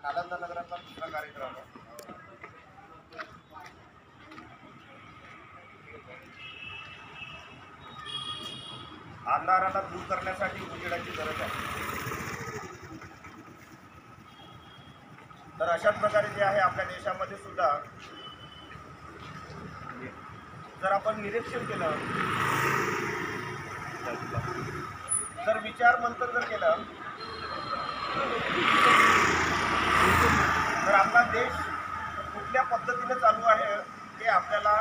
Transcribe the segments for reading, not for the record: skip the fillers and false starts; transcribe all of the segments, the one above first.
नालंदा नगराचा दुसरा कार्यक्रम आहे. अंधाराला दूर करण्यासाठी उजेडाची गरज आहे. तर अशाच प्रकारे जे आहे आपल्या देशामध्ये सुद्धा जर आपण निरीक्षण केलं, जर विचार मंथन जर केलं, तर आपला देश कुठल्या पद्धतीने चालू आहे हे आपल्याला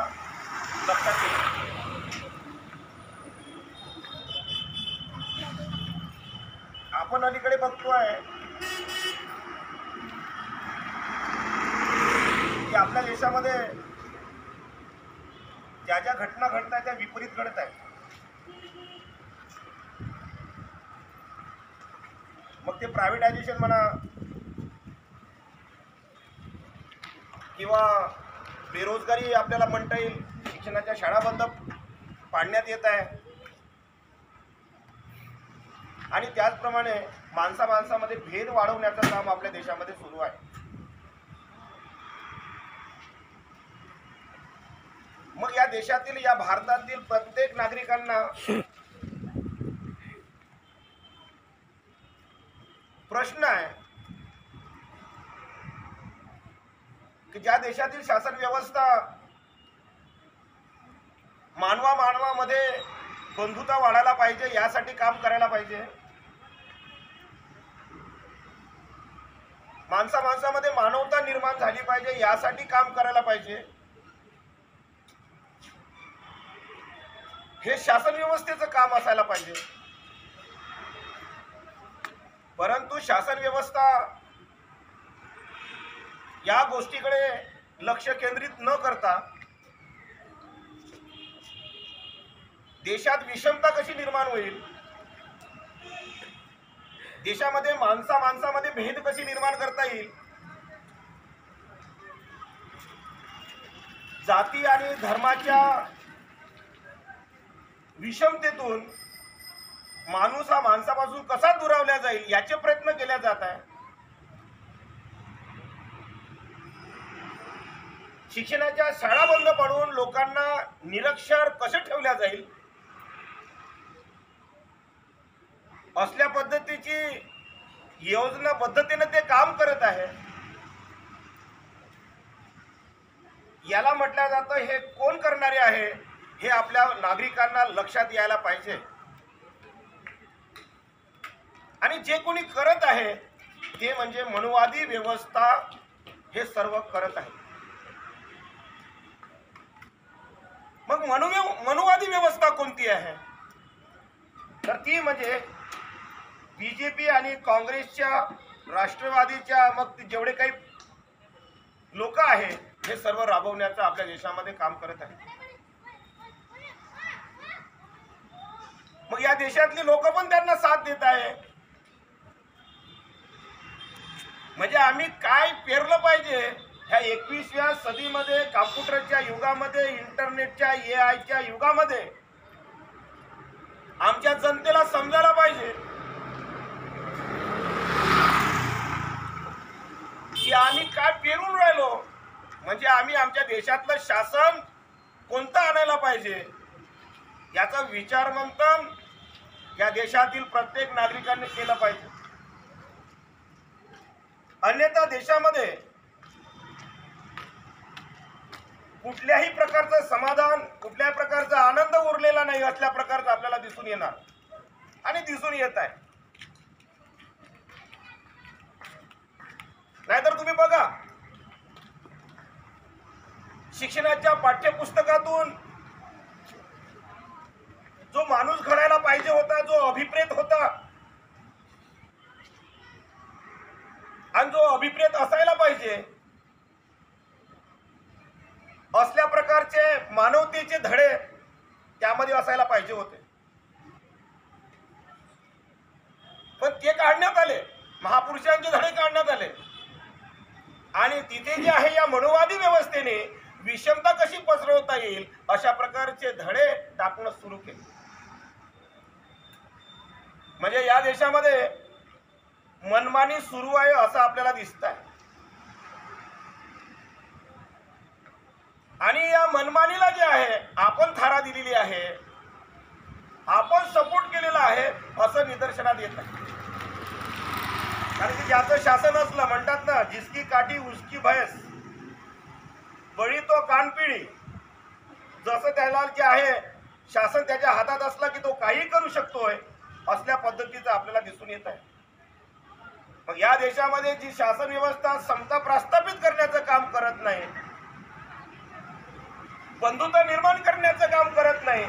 लक्षात येईल. आपण अलीकडे बघतोय की आपल्या देशामध्ये ज्या ज्या घटना घडत आहेत त्या विपरीत घडत आहेत. मग ते प्रायव्हेटायझेशन म्हणा किंवा बेरोजगारी आपल्याला म्हणता येईल, शिक्षणाच्या शाळा बंद पाडण्यात येत आहे आणि त्याचप्रमाणे माणसामध्ये भेद वाढवण्याचं काम आपल्या देशामध्ये सुरू आहे. मग या देशातील, या भारतातील प्रत्येक नागरिकांना प्रश्न आहे की ज्या देशातील शासन व्यवस्था मानवामध्ये बंधुता वाढायला पाहिजे, यासाठी काम करायला पाहिजे. माणसामध्ये मानवता निर्माण झाली पाहिजे, यासाठी काम करायला पाहिजे. हे शासन व्यवस्थेचं काम असायला पाहिजे. परंतु शासन व्यवस्था या गोष्टीकडे लक्ष केंद्रित न करता देशात विषमता कशी निर्माण होईल, देशामध्ये माणसामध्ये भेद कशी निर्माण करता येईल, जाती आणि धर्माच्या विषमतेतून माणूस हा माणसापासून कसा दुरावला जाईल याचे प्रयत्न केले जात आहे. शिक्षणाच्या शाळा बंद पाडून लोकांना निरक्षर कसे ठेवल्या जाईल, असल्या पद्धतीची योजनाबद्धतेने ते काम करत आहे. याला म्हटलं जातं हे कोण करणारे आहे, हे आपल्या नागरिकांना लक्षात यायला पाहिजे. आणि जे कोणी करत आहे ते म्हणजे मनुवादी व्यवस्था हे सर्व करत आहे. मग मनुवादी व्यवस्था कोणती आहे, तर ती म्हणजे बीजेपी आणि काँग्रेसच्या, राष्ट्रवादीच्या, मग जेवढे काही लोक आहेत हे सर्व राबवण्याचं आपल्या देशामध्ये काम करत आहे. मग या देशातली लोक पण त्यांना साथ देत आहे. म्हणजे आम्ही काय पेरलं पाहिजे ह्या 21व्या सदीमध्ये, कॉम्प्युटरच्या युगामध्ये, इंटरनेटच्या AI युगामध्ये आमच्या जनतेला समजायला पाहिजे की आम्ही काय पेरून राहिलो. म्हणजे आम्ही आमच्या देशातलं शासन कोणतं आणायला पाहिजे याचा विचार मंथन या देशातील प्रत्येक नागरिकांनी केलं पाहिजे. अन्यथा देशामध्ये कुठल्याही प्रकारचं समाधान, कुठल्याही प्रकारचा आनंद उरलेला नाही असल्या प्रकारचं आपल्याला दिसून येणार आणि दिसून येत आहे. नाहीतर तुम्ही बघा, शिक्षणाच्या पाठ्यपुस्तकातून जो माणूस घडायला पाहिजे होता, जो अभिप्रेत होता आणि जो अभिप्रेत असायला पाहिजे, असल्या प्रकारचे मानवतेचे धडे त्यामध्ये असायला पाहिजे होते, पण ते काढण्यात आले. महापुरुषांचे धडे काढण्यात आले आणि तिथे जे आहे या मनुवादी व्यवस्थेने विषमता कशी पसरवता येईल अशा प्रकारचे धडे टाकणं सुरू केले. म्हणजे या देशामध्ये मनमानी सुरू आहे असं आपल्याला दिसत आहे. आणि या मनमानीला जे आहे आपण थारा दिलेली आहे, आपण सपोर्ट केलेला आहे असं निदर्शनात येत आहे. कारण की ज्याचं शासन असलं, म्हणतात ना, जिसकी काठी उसकी भैंस, बळी तो कानपिळी. जसं त्याला जे आहे शासन त्याच्या हातात असला की तो काही करू शकतोय, असल्या पद्धतीचं आपल्याला दिसून येत आहे. मग या देशामध्ये जी शासन व्यवस्था समता प्रस्थापित करण्याचं काम करत नाही, बंधुता निर्माण करण्याचं काम करत नाही,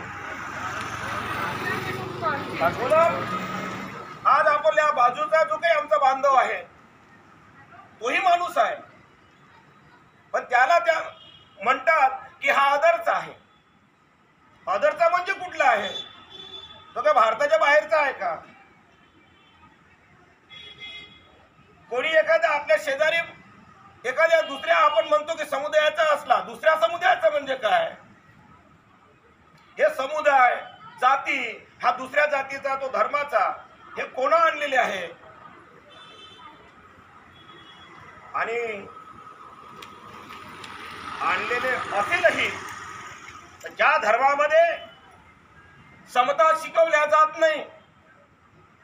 आज आपल्या बाजूचा जो काही आमचा बांधव आहे तोही माणूस आहे, पण त्याला त्या म्हणतात की हा अदरचा आहे. अदरचा म्हणजे कुठला आहे? तो काय भारताच्या बाहेरचा आहे का? कोणी एखाद्या आपल्या शेजारी एखाद्या दुसऱ्या, आपण म्हणतो की समुदायाचा असला, दुसऱ्या समुदायाचा म्हणजे काय? हे समुदाय, जाती, हा दुसऱ्या जातीचा, तो धर्माचा, हे कोण आणलेले आहे? आणि आणलेले असेलही ज्या धर्मामध्ये समता शिकवल्या जात नाही,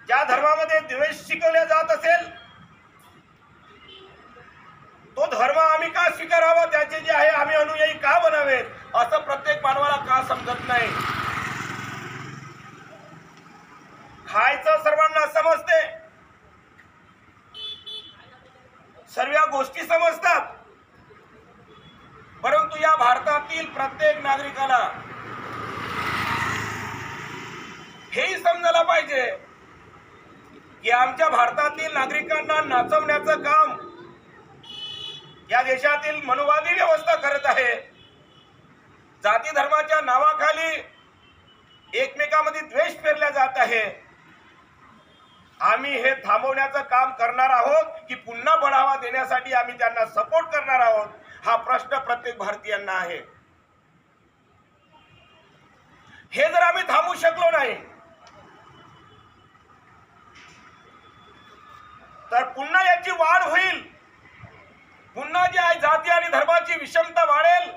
ज्या धर्मामध्ये द्वेष शिकवल्या जात असेल, तो धर्म आम्ही का स्वीकारावा, त्याचे जे आहे आम्ही अनुयायी का बनावेत, असं प्रत्येक मानवाला का समजत नाही? खायचं सर्वांना समजते, सर्व गोष्टी समजतात, परंतु या भारतातील प्रत्येक नागरिकाला हेही समजायला पाहिजे की आमच्या भारतातील नागरिकांना नाचवण्याचं काम या देशातील मनुवादी व्यवस्था करत आहे. जाती धर्माच्या नावाखाली एकमेकांमध्ये द्वेष पेरला जात आहे. आम्ही हे थांबवण्याचं काम करणार आहोत की पुन्हा बढावा देण्यासाठी आम्ही त्यांना सपोर्ट करणार आहोत, हा प्रश्न प्रत्येक भारतीयांना आहे. हे जर आम्ही थांबवू शकलो नाही तर पुन्हा याची वाढ होईल, पुन्हा जे आहे जाती आणि धर्माची विषमता वाढेल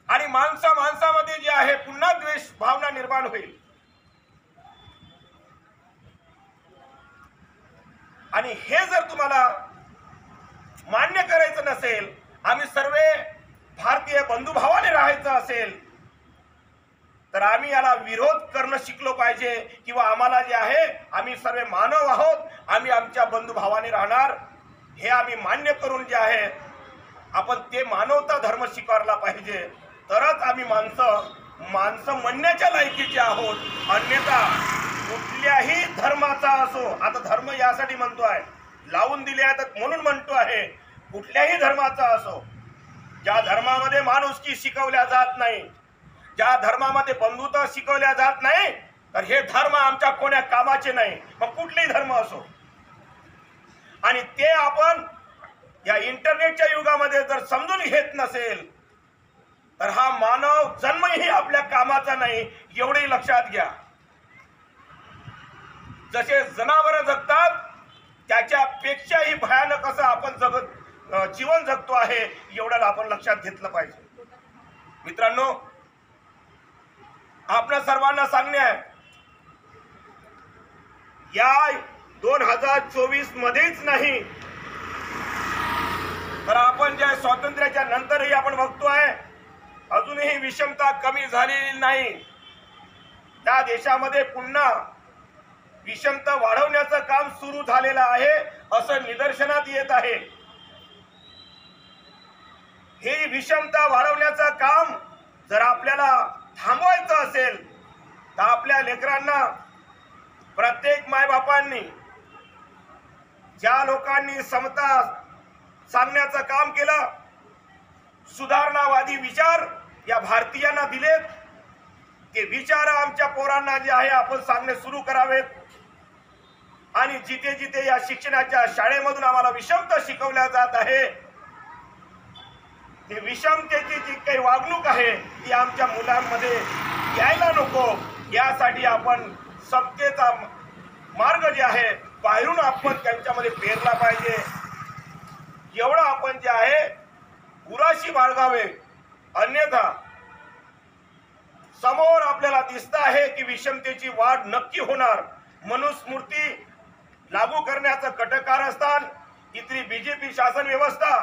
आणि माणसामध्ये जे आहे पुन्हा द्वेष भावना निर्माण होईल. आणि हे जर तुम्हाला मान्य करायचं नसेल, आम्ही सर्व भारतीय बंधुभावाने राहायचं असेल, तर आम्ही याला विरोध करणं शिकलो पाहिजे. किंवा आम्हाला जे आहे आम्ही सर्व मानव आहोत, आम्ही आमच्या बंधुभावाने राहणार, हे आम्ही मान्य करून जे आहे आपण ते मानवता धर्म स्वीकारला पाहिजे. तरच आम्ही माणसं म्हणण्याच्या लायकीचे आहोत. अन्यथा कुठल्याही धर्माचा असो, आता धर्म यासाठी म्हणतो आहे, लावून दिले आहेत म्हणून म्हणतो आहे, कुठल्याही धर्माचा असो, ज्या धर्मामध्ये माणुसकी शिकवल्या जात नाही, ज्या धर्मामध्ये बंधुता शिकवल्या जात नाही, तर हे धर्म आमच्या कोण्या कामाचे नाही. मग कुठलेही धर्म असो. आणि ते आपण या इंटरनेटच्या युगामध्ये जर समजून घेत नसेल तर हा मानव जन्मही आपल्या कामाचा नाही, एवढे लक्षात घ्या. जसे जनावर जगतात त्याच्यापेक्षाही भयानक असं आपण जीवन जगतो आहे, एवढ्याला आपण लक्षात घेतलं पाहिजे. मित्रांनो, आपल्या सर्वांना सांगणे आहे, या 2024 मध्येच नाही तर आपण ज्या स्वातंत्र्याच्या नंतरही आपण बघतोय अजूनही विषमता कमी झालेली नाही. त्या देशामध्ये पुन्हा विषमता वाढवण्याचं काम सुरू झालेलं आहे असं निदर्शनात येत आहे. हे विषमता वाढवण्याचं काम जर आपल्याला थांबवायचं असेल तर आपल्या लेकरांना, प्रत्येक मायबापांनी, ज्या लोकांनी समता सांगण्याचं काम केलं, सुधारणावादी विचार या भारतीयांना दिलेत, ते विचार आमच्या पोरांना जे आहे आपण सांगणे सुरू करावेत. आणि जिथे जिथे या शिक्षणाच्या शाळेमधून आम्हाला विषमता शिकवल्या जात आहे, ते विषमतेची जी काही वागणूक आहे ती आमच्या मुलांमध्ये यायला नको, यासाठी आपण समतेचा मार्ग जे आहे बाहेरून आपण त्यांच्यामध्ये पेरला पाहिजे. एवढं आपण जे आहे गुराशी बाळगावे, अन्यथा समोर आपल्याला दिसत आहे की विषमतेची वाढ नक्की होणार. मनुस्मृती लागू करण्याचं कटकारस्थान इथली बीजेपी शासन व्यवस्था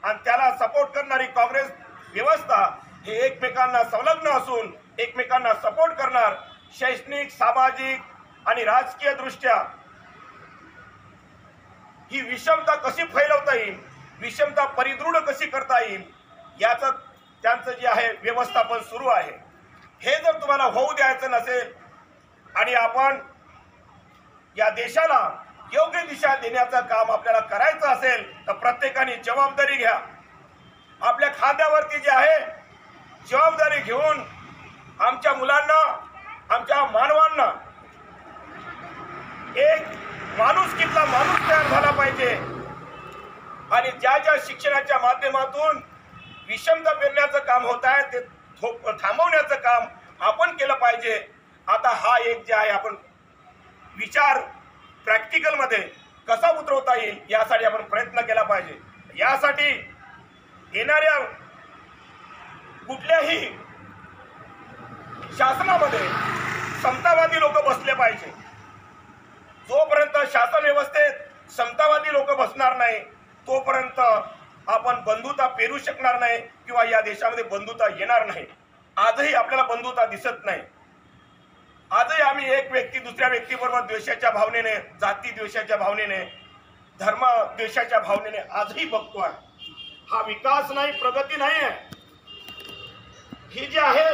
आणि त्याला सपोर्ट करणारी काँग्रेस व्यवस्था हे एकमेकांना संलग्न असून एकमेकांना सपोर्ट करणार. शैक्षणिक, सामाजिक आणि राजकीय दृष्ट्या ही विषमता कशी फैलवता येईल, विषमता परिदृढ कशी करता येईल याचं त्यांचं जे आहे व्यवस्थापन सुरू आहे. हे जर तुम्हाला होऊ द्यायचं नसेल आणि आपण या देशाला योग्य दिशा देण्याचं काम आपल्याला करायचं असेल तर प्रत्येकाने जबाबदारी घ्या. आपल्या खांद्यावरती जे आहे जबाबदारी घेऊन आमच्या मुलांना, आमच्या मानवांना एक माणुसकीतला माणूस तयार झाला पाहिजे आणि ज्या ज्या शिक्षणाच्या माध्यमातून विषमता पेरण्याचं काम होत आहे ते थांबवण्याचं काम आपण केलं पाहिजे. आता हा एक जे आहे आपण विचार प्रॅक्टिकल मध्ये कसा उतरवता येईल यासाठी आपण प्रयत्न केला पाहिजे. यासाठी येणाऱ्या कुठल्याही शासनामध्ये समतावादी लोक बसले पाहिजे. जोपर्यंत शासन व्यवस्थेत समतावादी लोक बसणार नाही तोपर्यंत आपण बंधुता पेरू शकणार नाही किंवा या देशामध्ये बंधुता येणार नाही. आजही आपल्याला बंधुता दिसत नाही. आजही आम्ही एक व्यक्ती दुसऱ्या व्यक्तीबरोबर द्वेषाच्या भावनेने, जाती द्वेषाच्या भावनेने, धर्म द्वेषाच्या भावनेने आजही बघतोय. हा विकास नाही, प्रगती नाही आहे. ही जी आहे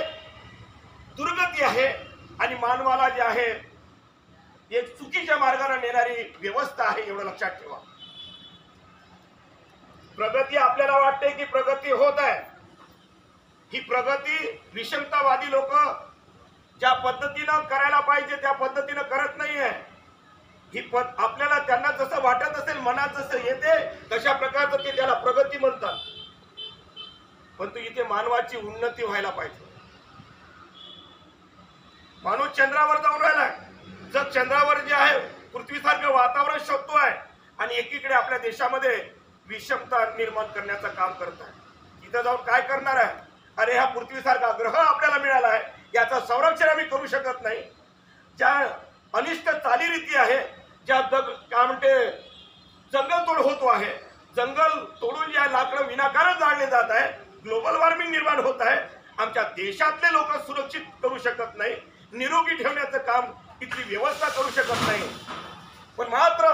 दुर्गती आहे आणि मानवाला जे आहे एक चुकीच्या मार्गाने नेणारी व्यवस्था आहे. एवढं लक्षात ठेवा. प्रगती आपल्याला वाटते की प्रगती होत आहे. ही प्रगती विषमतावादी लोक ज्या पद्धतीनं करायला पाहिजे त्या पद्धतीनं करत नाहीये. ही आपल्याला त्यांना जसं वाटत असेल, मनात जसं येते तशा प्रकारचं ते त्याला प्रगती म्हणतात. परंतु इथे मानवाची उन्नती व्हायला पाहिजे. माणूस चंद्रावर जाऊन राहिलाय. जग चंद्रावर जे आहे पृथ्वीसारखं वातावरण शोधतोय आणि एकीकडे आपल्या देशामध्ये विषमता निर्माण करण्याचं काम करत आहे. तिथं जाऊन काय करणार आहे? अरे हा पृथ्वीसारखा ग्रह आपल्याला मिळाला आहे, याचं संरक्षण आम्ही करू शकत नाही. ज्या अनिष्ट चालीरीती आहे, ज्या काय म्हणते जंगल तोड होतो आहे, जंगल तोडून या लाकडं विनाकारण जाळले जात आहे, ग्लोबल वॉर्मिंग निर्माण होत आहे. आमच्या देशातले लोक सुरक्षित करू शकत नाही, निरोगी ठेवण्याचं काम इथली व्यवस्था करू शकत नाही. पण मात्र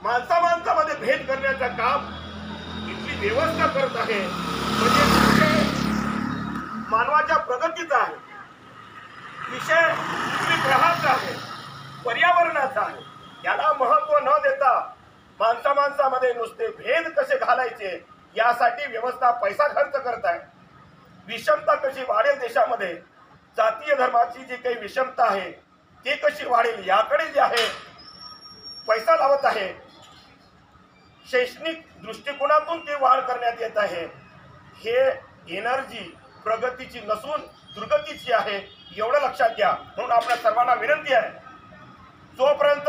माणसामध्ये भेद करण्याचं काम इथली व्यवस्था करत आहे. म्हणजे मानवाच्या प्रगतीचा आहे, विषय पृथ्वी ग्रहाचा आहे, पर्यावरणाचा आहे. याला महत्व न देता माणसामध्ये नुसते भेद कसे घालायचे यासाठी व्यवस्था पैसा खर्च करत आहे. विषमता कशी वाढेल देशामध्ये, जातीय धर्माची जी काही विषमता आहे ते कशी वाढेल याकडे जे आहे पैसा लावत आहे. शैक्षणिक दृष्टिकोनातून ते वाढ करण्यात येत आहे. हे एनर्जी प्रगतीची नसून दुर्गतीची आहे, एवढं लक्षात घ्या. म्हणून आपल्या सर्वांना विनंती आहे, जोपर्यंत